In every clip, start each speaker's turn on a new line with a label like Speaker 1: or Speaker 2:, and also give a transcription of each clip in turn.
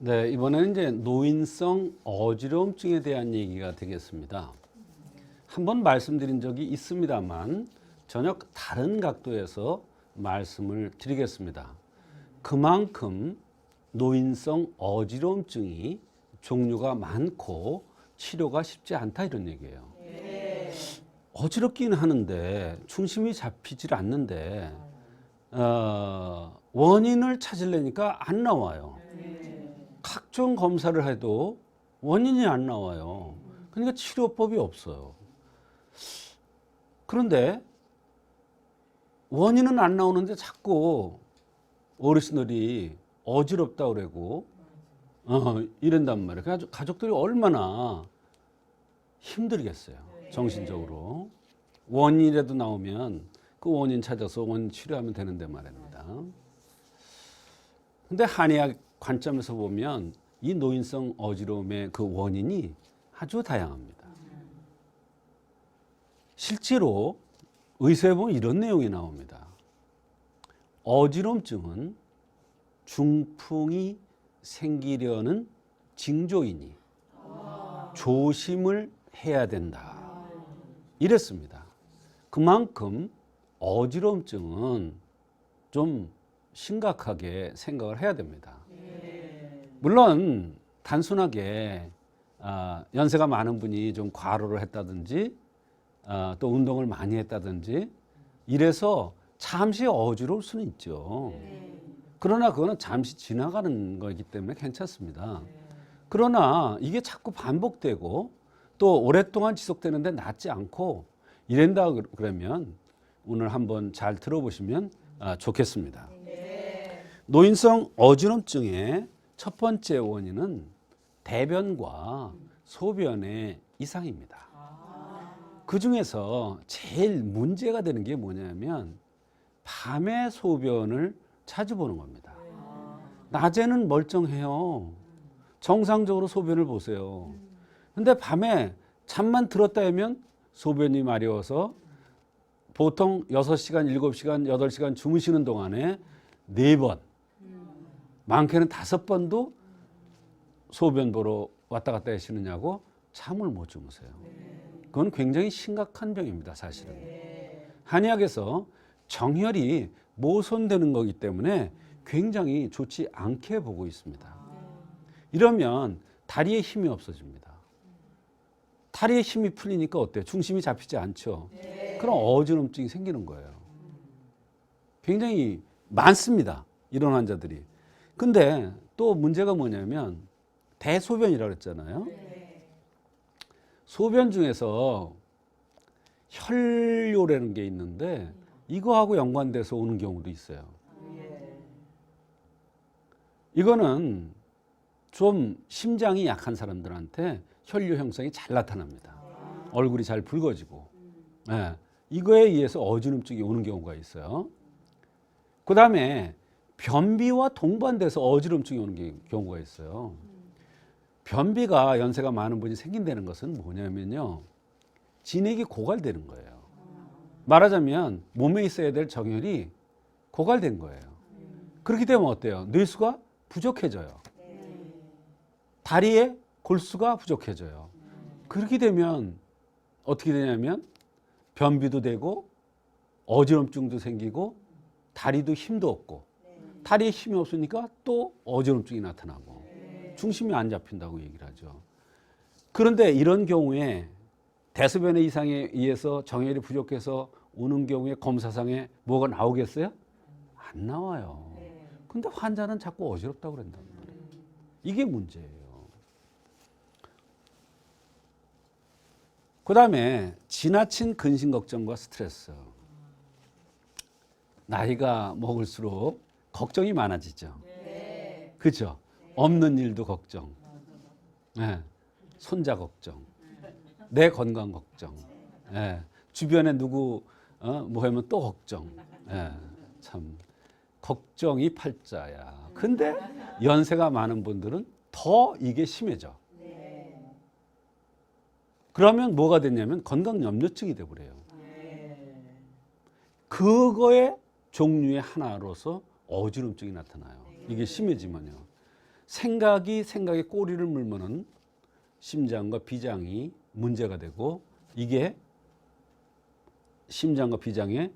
Speaker 1: 네, 이번에는 이제 노인성 어지러움증에 대한 얘기가 되겠습니다. 한번 말씀드린 적이 있습니다만 전혀 다른 각도에서 말씀을 드리겠습니다. 그만큼 노인성 어지러움증이 종류가 많고 치료가 쉽지 않다 이런 얘기예요. 어지럽긴 하는데 중심이 잡히질 않는데 원인을 찾으려니까 안 나와요. 각종 검사를 해도 원인이 안 나와요. 그러니까 치료법이 없어요. 그런데 원인은 안 나오는데 자꾸 어르신들이 어지럽다 그러고 이런단 말이에요. 그래서 가족들이 얼마나 힘들겠어요. 정신적으로. 원인이라도 나오면 그 원인 찾아서 원인 치료하면 되는데 말입니다. 근데 한의학 관점에서 보면 이 노인성 어지러움의 그 원인이 아주 다양합니다. 실제로 의사에 보면 이런 내용이 나옵니다. 어지러움증은 중풍이 생기려는 징조이니 조심을 해야 된다. 이랬습니다. 그만큼 어지러움증은 좀 심각하게 생각을 해야 됩니다. 물론 단순하게 연세가 많은 분이 좀 과로를 했다든지 또 운동을 많이 했다든지 이래서 잠시 어지러울 수는 있죠. 그러나 그거는 잠시 지나가는 거이기 때문에 괜찮습니다. 그러나 이게 자꾸 반복되고 또 오랫동안 지속되는데 낫지 않고 이런다 그러면 오늘 한번 잘 들어보시면 좋겠습니다. 노인성 어지러움증의 첫 번째 원인은 대변과 소변의 이상입니다. 그 중에서 제일 문제가 되는 게 뭐냐면 밤에 소변을 자주 보는 겁니다. 낮에는 멀쩡해요. 정상적으로 소변을 보세요. 근데 밤에 잠만 들었다 하면 소변이 마려워서 보통 6시간, 7시간, 8시간 주무시는 동안에 4번, 많게는 5번도 소변 보러 왔다 갔다 하시느냐고 잠을 못 주무세요. 그건 굉장히 심각한 병입니다, 사실은. 한의학에서 정혈이 모손되는 거기 때문에 굉장히 좋지 않게 보고 있습니다. 이러면 다리에 힘이 없어집니다. 다리에 힘이 풀리니까 어때요? 중심이 잡히지 않죠. 그럼 어지러움증이 생기는 거예요. 굉장히 많습니다, 이런 환자들이. 근데 또 문제가 뭐냐면 대소변이라고 그랬잖아요. 소변 중에서 혈뇨라는 게 있는데 이거하고 연관돼서 오는 경우도 있어요. 이거는 좀 심장이 약한 사람들한테 혈뇨 형성이 잘 나타납니다. 얼굴이 잘 붉어지고. 이거에 의해서 어지럼증이 오는 경우가 있어요. 그 다음에 변비와 동반돼서 어지럼증이 오는 경우가 있어요. 변비가 연세가 많은 분이 생긴다는 것은 뭐냐면요, 진액이 고갈되는 거예요. 말하자면 몸에 있어야 될 정혈이 고갈된 거예요. 그렇게 되면 어때요? 뇌수가 부족해져요. 다리에 골수가 부족해져요. 그렇게 되면 어떻게 되냐면 변비도 되고 어지럼증도 생기고 다리도 힘도 없고, 다리에 힘이 없으니까 또 어지럼증이 나타나고 중심이 안 잡힌다고 얘기를 하죠. 그런데 이런 경우에 대소변의 이상에 의해서 정혈이 부족해서 오는 경우에 검사상에 뭐가 나오겠어요? 안 나와요. 근데 환자는 자꾸 어지럽다고 그런단 말이에요. 이게 문제예요. 그 다음에 지나친 근심 걱정과 스트레스. 나이가 먹을수록 걱정이 많아지죠. 그렇죠? 없는 일도 걱정, 손자 걱정, 내 건강 걱정, 주변에 누구 뭐 하면 또 걱정. 참 걱정이 팔자야. 근데 연세가 많은 분들은 더 이게 심해져. 그러면 뭐가 됐냐면 건강염려증이 돼버려요. 그거의 종류의 하나로서 어지럼증이 나타나요. 이게 심해지면요. 생각에 꼬리를 물면은 심장과 비장이 문제가 되고 이게 심장과 비장의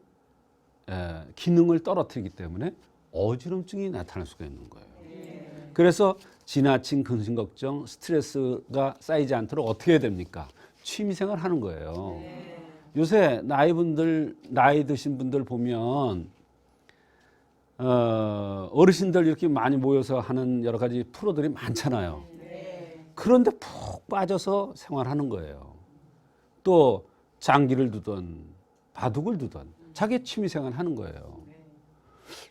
Speaker 1: 기능을 떨어뜨리기 때문에 어지럼증이 나타날 수가 있는 거예요. 그래서 지나친 근심 걱정, 스트레스가 쌓이지 않도록 어떻게 해야 됩니까? 취미생활 하는 거예요. 요새 나이 드신 분들 보면 어르신들 이렇게 많이 모여서 하는 여러 가지 프로들이 많잖아요. 그런데 푹 빠져서 생활하는 거예요. 또 장기를 두던 바둑을 두던 자기 취미생활 하는 거예요.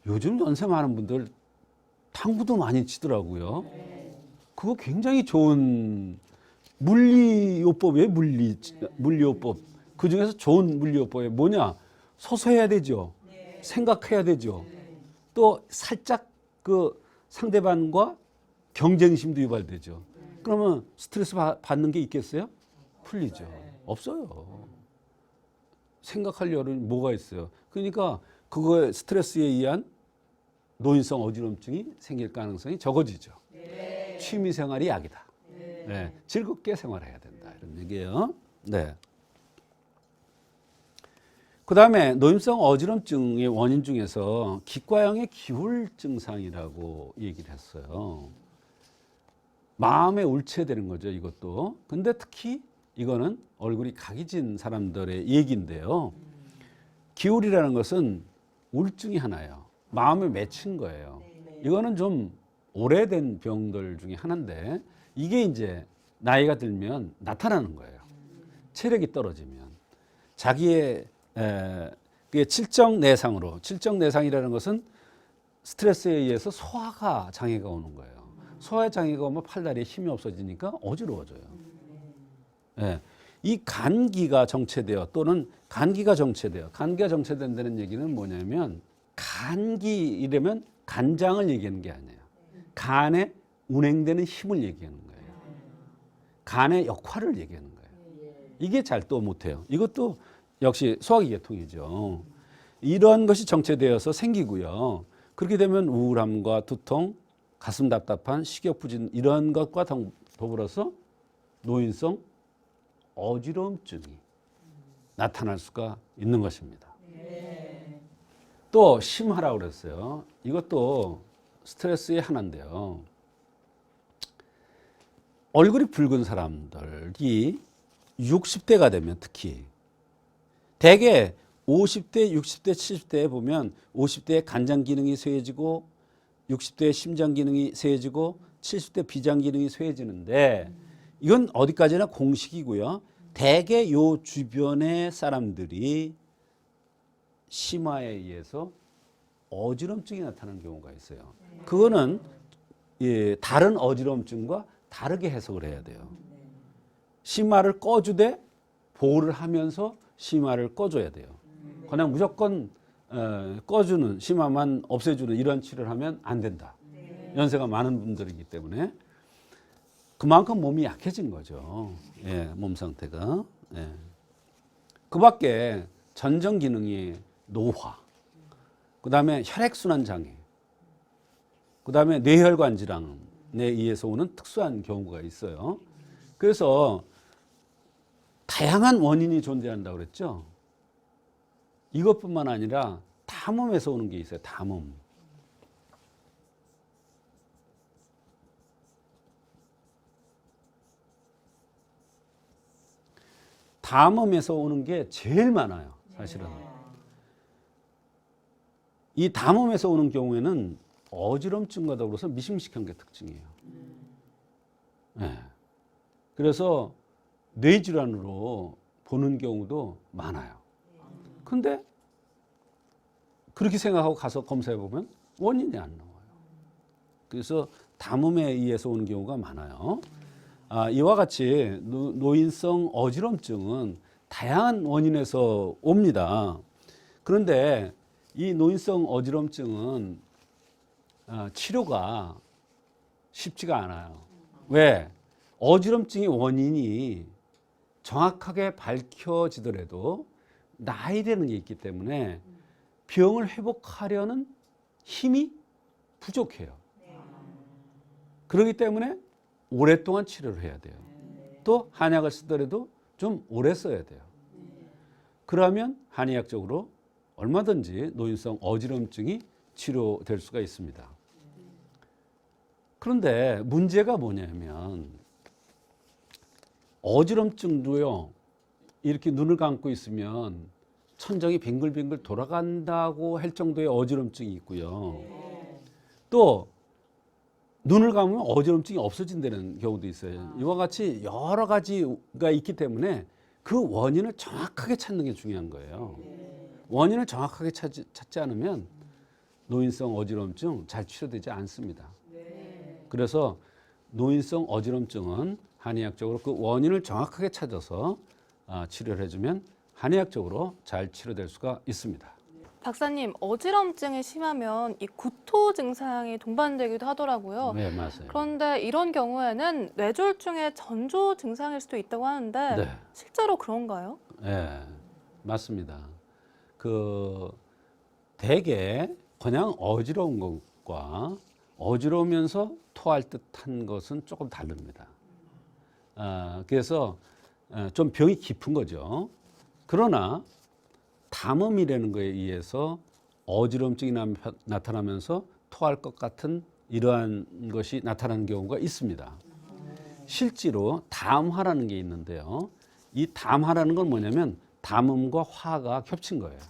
Speaker 1: 요즘 연세 많은 분들 탁구도 많이 치더라고요. 그거 굉장히 좋은 물리요법이에요. 물리요법. 그 중에서 좋은 물리요법이 뭐냐? 서서 해야 되죠. 생각해야 되죠. 또 살짝 그 상대방과 경쟁심도 유발되죠. 그러면 스트레스 받는 게 있겠어요? 풀리죠. 없어요. 생각할 여력이 뭐가 있어요? 그러니까 그거에 스트레스에 의한 노인성 어지럼증이 생길 가능성이 적어지죠. 취미 생활이 약이다. 네. 즐겁게 생활해야 된다. 이런 얘기예요. 네. 그 다음에 노인성 어지럼증의 원인 중에서 기과형의 기울 증상이라고 얘기를 했어요. 마음에 울체되는 거죠, 이것도. 근데 특히 이거는 얼굴이 각이 진 사람들의 얘기인데요. 기울이라는 것은 우울증이 하나예요. 마음에 맺힌 거예요. 이거는 좀 오래된 병들 중에 하나인데 이게 이제 나이가 들면 나타나는 거예요. 체력이 떨어지면. 자기의 칠정 내상이라는 것은 스트레스에 의해서 소화가 장애가 오는 거예요. 소화 장애가 오면 팔다리에 힘이 없어지니까 어지러워져요. 예. 이 간기가 정체되어 또는 간기가 정체된다는 얘기는 뭐냐면 간기 이러면 간장을 얘기하는 게 아니에요. 간에 운행되는 힘을 얘기하는 거예요. 간의 역할을 얘기하는 거예요. 이게 잘 또 못해요. 이것도 역시 소화기 계통이죠. 이런 것이 정체되어서 생기고요. 그렇게 되면 우울함과 두통, 가슴 답답한, 식욕부진 이런 것과 더불어서 노인성 어지러움증이 나타날 수가 있는 것입니다. 또 심하라고 그랬어요. 이것도 스트레스의 하나인데요. 얼굴이 붉은 사람들이 60대가 되면 특히 대개 50대, 60대, 70대에 보면 50대에 간장 기능이 쇠해지고 60대에 심장 기능이 쇠해지고 70대 비장 기능이 쇠해지는데 이건 어디까지나 공식이고요. 대개 요 주변의 사람들이 심화에 의해서 어지럼증이 나타나는 경우가 있어요. 그거는 다른 어지럼증과 다르게 해석을 해야 돼요. 심화를 꺼주되 보호를 하면서 심화를 꺼줘야 돼요. 그냥 무조건 꺼주는 심화만 없애주는 이런 치료를 하면 안 된다. 연세가 많은 분들이기 때문에 그만큼 몸이 약해진 거죠. 예, 몸 상태가. 예. 그 밖에 전정 기능이 노화, 그 다음에 혈액순환 장애, 그 다음에 뇌혈관 질환에 의해서 오는 특수한 경우가 있어요. 그래서 다양한 원인이 존재한다고 그랬죠. 이것뿐만 아니라 담음에서 오는 게 있어요. 담음. 담음에서 오는 게 제일 많아요. 사실은. 이 담음에서 오는 경우에는 어지럼증과 더불어서 미식미식한 게 특징이에요. 네. 그래서 뇌질환으로 보는 경우도 많아요. 근데 그렇게 생각하고 가서 검사해 보면 원인이 안 나와요. 그래서 담음에 의해서 오는 경우가 많아요. 이와 같이 노인성 어지럼증은 다양한 원인에서 옵니다. 그런데 이 노인성 어지럼증은 치료가 쉽지가 않아요. 왜? 어지럼증의 원인이 정확하게 밝혀지더라도 나이라는 게 있기 때문에 병을 회복하려는 힘이 부족해요. 그렇기 때문에 오랫동안 치료를 해야 돼요. 또 한약을 쓰더라도 좀 오래 써야 돼요. 그러면 한의학적으로 얼마든지 노인성 어지럼증이 치료될 수가 있습니다. 그런데 문제가 뭐냐면 어지럼증도요, 이렇게 눈을 감고 있으면 천정이 빙글빙글 돌아간다고 할 정도의 어지럼증이 있고요. 또 눈을 감으면 어지럼증이 없어진다는 경우도 있어요. 이와 같이 여러 가지가 있기 때문에 그 원인을 정확하게 찾는 게 중요한 거예요. 원인을 정확하게 찾지 않으면 노인성 어지럼증 잘 치료되지 않습니다. 그래서 노인성 어지럼증은 한의학적으로 그 원인을 정확하게 찾아서 치료를 해주면 한의학적으로 잘 치료될 수가 있습니다.
Speaker 2: 박사님, 어지럼증이 심하면 이 구토 증상이 동반되기도 하더라고요.
Speaker 1: 네, 맞아요.
Speaker 2: 그런데 이런 경우에는 뇌졸중의 전조 증상일 수도 있다고 하는데
Speaker 1: 네.
Speaker 2: 실제로 그런가요?
Speaker 1: 네, 맞습니다. 대개 그냥 어지러운 것과 어지러우면서 토할 듯한 것은 조금 다릅니다. 그래서 좀 병이 깊은 거죠. 그러나 담음이라는 거에 의해서 어지럼증이 나타나면서 토할 것 같은 이러한 것이 나타나는 경우가 있습니다. 실제로 담화라는 게 있는데요. 이 담화라는 건 뭐냐면 담음과 화가 겹친 거예요.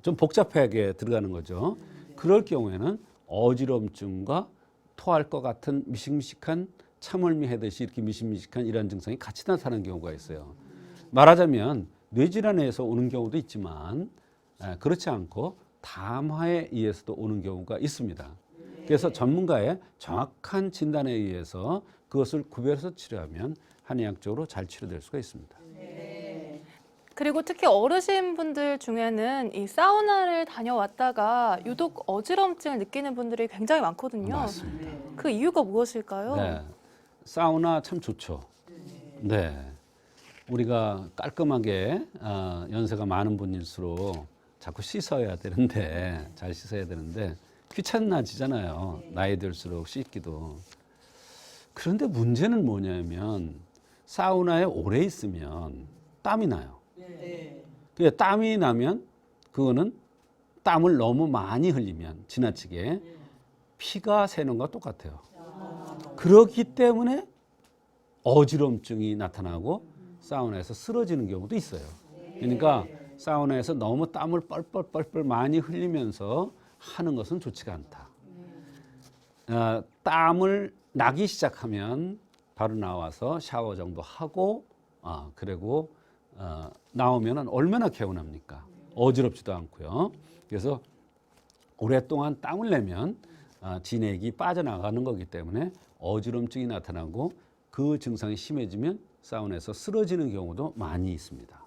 Speaker 1: 좀 복잡하게 들어가는 거죠. 그럴 경우에는 어지럼증과 토할 것 같은 미식미식한 참을미 하듯이 이렇게 미식미식한 이런 증상이 같이 나타나는 경우가 있어요. 말하자면 뇌질환에서 오는 경우도 있지만 그렇지 않고 담화에 의해서도 오는 경우가 있습니다. 그래서 전문가의 정확한 진단에 의해서 그것을 구별해서 치료하면 한의학적으로 잘 치료될 수가 있습니다.
Speaker 2: 그리고 특히 어르신분들 중에는 이 사우나를 다녀왔다가 유독 어지럼증을 느끼는 분들이 굉장히 많거든요.
Speaker 1: 맞습니다.
Speaker 2: 그 이유가 무엇일까요?
Speaker 1: 네, 사우나 참 좋죠. 네, 우리가 깔끔하게 연세가 많은 분일수록 자꾸 씻어야 되는데 잘 씻어야 되는데 귀찮아지잖아요. 나이 들수록 씻기도. 그런데 문제는 뭐냐면 사우나에 오래 있으면 땀이 나요. 땀이 나면 그거는 땀을 너무 많이 흘리면 지나치게 피가 새는 것과 똑같아요. 그렇기 때문에 어지럼증이 나타나고 사우나에서 쓰러지는 경우도 있어요. 그러니까 사우나에서 너무 땀을 뻘뻘 많이 흘리면서 하는 것은 좋지가 않다. 땀을 나기 시작하면 바로 나와서 샤워 정도 하고 그리고 나오면 얼마나 개운합니까? 어지럽지도 않고요. 그래서 오랫동안 땀을 내면 진액이 빠져나가는 거기 때문에 어지럼증이 나타나고 그 증상이 심해지면 사우나에서 쓰러지는 경우도 많이 있습니다.